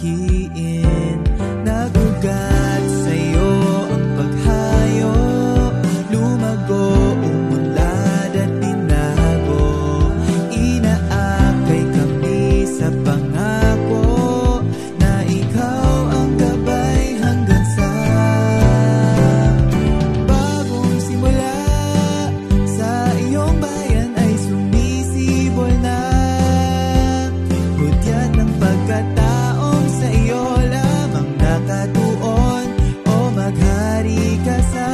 sangguniin. Nagugat sa'yo ang paghayo, lumago, umunlad at binago. Inaakay kami sa pangako na ikaw ang gabay hanggang sa bagong simula. Sa iyong bayan ay sumisibol na hudyat ng pagkataong sa iyo lamang nakatuon. O maghari ka sa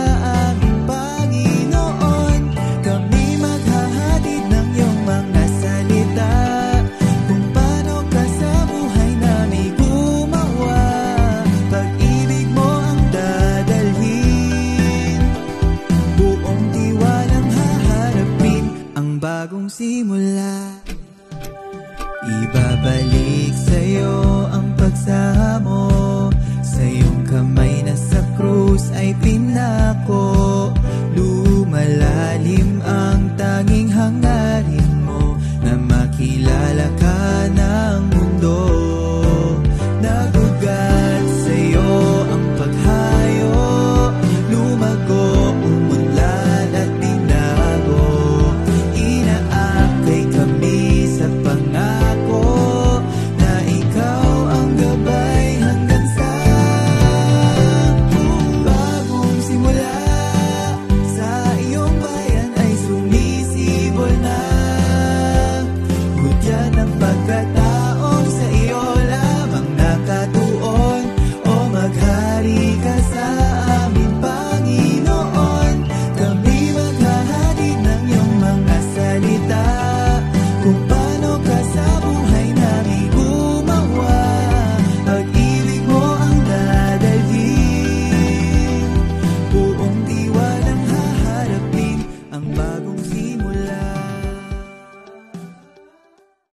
aming Panginoon, kami maghahatid ng iyong mga salita, kung paano ka sa buhay namin gumawa. Pag-ibig mo ang dadalhin, buong tiwalang haharapin ang bagong simula. Ibabalik sa'yo ang pagsamo, sa iyong kamay na sa krus ay pinako.